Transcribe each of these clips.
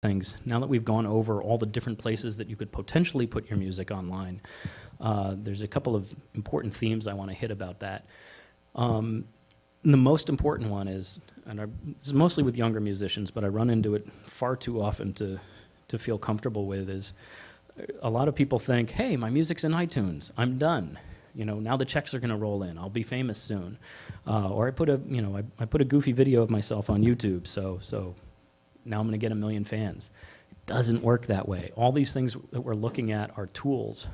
things. Now that we've gone over all the different places that you could potentially put your music online, there's a couple of important themes I want to hit about that. The most important one is, and this is mostly with younger musicians, but I run into it far too often to feel comfortable with, is a lot of people think, hey, my music's in iTunes, I'm done. You know, now the checks are going to roll in, I'll be famous soon. Or I put a goofy video of myself on YouTube, so now I'm going to get 1 million fans. It doesn't work that way. All these things that we're looking at are tools.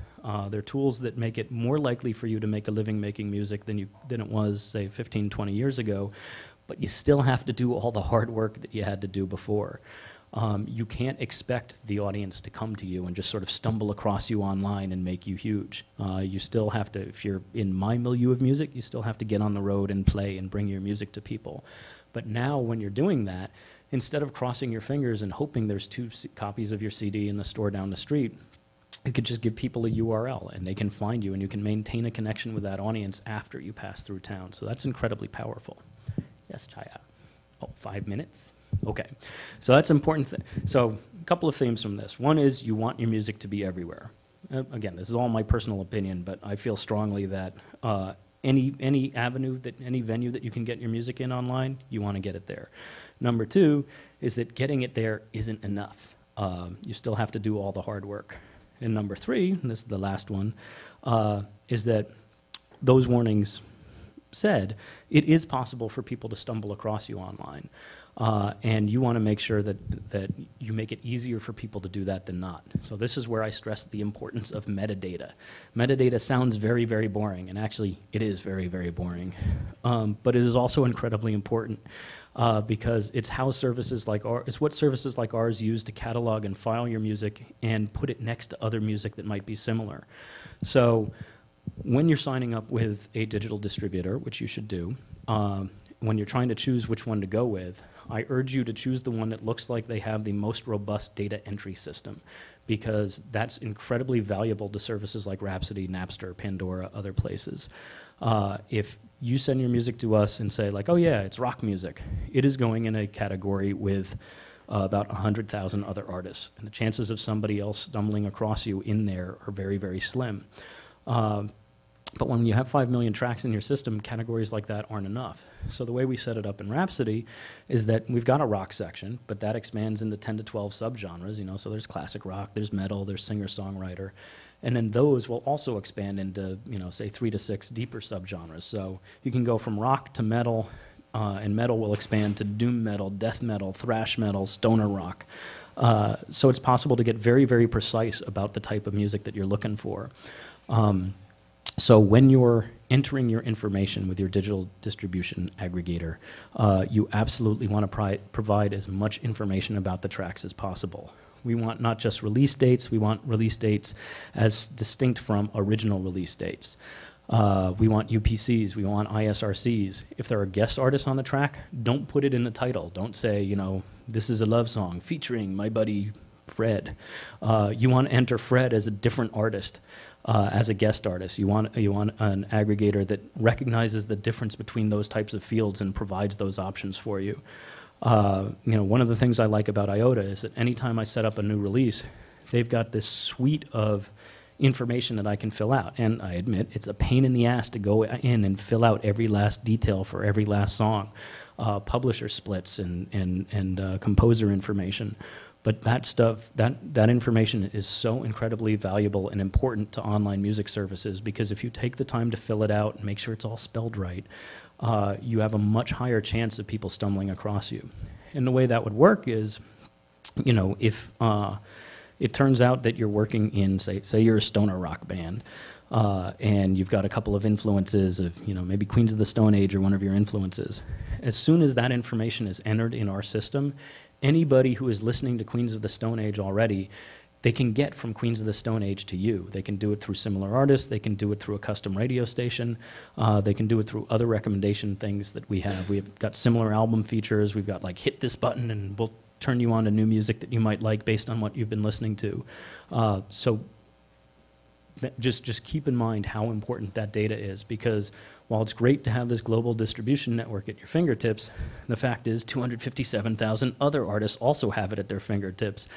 They're tools that make it more likely for you to make a living making music than it was, say, 15, 20 years ago, but you still have to do all the hard work that you had to do before. You can't expect the audience to come to you and just sort of stumble across you online and make you huge. You still have to, if you're in my milieu of music, you still have to get on the road and play and bring your music to people. But now when you're doing that, instead of crossing your fingers and hoping there's 2 copies of your CD in the store down the street, you could just give people a URL and they can find you and you can maintain a connection with that audience after you pass through town. So that's incredibly powerful. Yes, Chaya. Oh, 5 minutes? Okay. So that's important. So a couple of themes from this. One is you want your music to be everywhere. Again, this is all my personal opinion, but I feel strongly that any avenue, any venue that you can get your music in online, you want to get it there. Number 2 is that getting it there isn't enough. You still have to do all the hard work. And number 3, and this is the last one, is that those warnings said, it is possible for people to stumble across you online. And you want to make sure that you make it easier for people to do that than not. So this is where I stress the importance of metadata. Metadata sounds very, very boring, and actually it is very, very boring. But it is also incredibly important because it's how services like it's what services like ours use to catalog and file your music and put it next to other music that might be similar. So when you're signing up with a digital distributor, which you should do, when you're trying to choose which one to go with, I urge you to choose the one that looks like they have the most robust data entry system, because that's incredibly valuable to services like Rhapsody, Napster, Pandora, other places. If you send your music to us and say like, oh yeah, it's rock music, it is going in a category with about 100,000 other artists, and the chances of somebody else stumbling across you in there are very, very slim. But when you have 5 million tracks in your system, categories like that aren't enough. So the way we set it up in Rhapsody is that we've got a rock section, but that expands into 10 to 12 subgenres, you know, so there's classic rock, there's metal, there's singer-songwriter, and then those will also expand into, you know, say 3 to 6 deeper subgenres. So you can go from rock to metal, and metal will expand to doom metal, death metal, thrash metal, stoner rock. So it's possible to get very, very precise about the type of music that you're looking for. So when you're entering your information with your digital distribution aggregator, you absolutely want to provide as much information about the tracks as possible. We want not just release dates, we want release dates as distinct from original release dates. We want UPCs, we want ISRCs. If there are guest artists on the track, don't put it in the title. Don't say, you know, this is a love song featuring my buddy Fred. You want to enter Fred as a different artist. As a guest artist, you want an aggregator that recognizes the difference between those types of fields and provides those options for you. You know, one of the things I like about IOTA is that anytime I set up a new release, they've got this suite of information that I can fill out. And I admit it's a pain in the ass to go in and fill out every last detail for every last song, publisher splits and composer information. But that stuff, that information is so incredibly valuable and important to online music services, because if you take the time to fill it out and make sure it's all spelled right, you have a much higher chance of people stumbling across you. And the way that would work is, you know, if it turns out that you're working in, say you're a stoner rock band, and you've got a couple of influences of, you know, maybe Queens of the Stone Age or one of your influences. As soon as that information is entered in our system, anybody who is listening to Queens of the Stone Age already, they can get from Queens of the Stone Age to you. They can do it through similar artists, they can do it through a custom radio station, they can do it through other recommendation things that we have. We've got similar album features, we've got like hit this button and we'll turn you on to new music that you might like based on what you've been listening to. So just keep in mind how important that data is, because while it's great to have this global distribution network at your fingertips, the fact is 257,000 other artists also have it at their fingertips,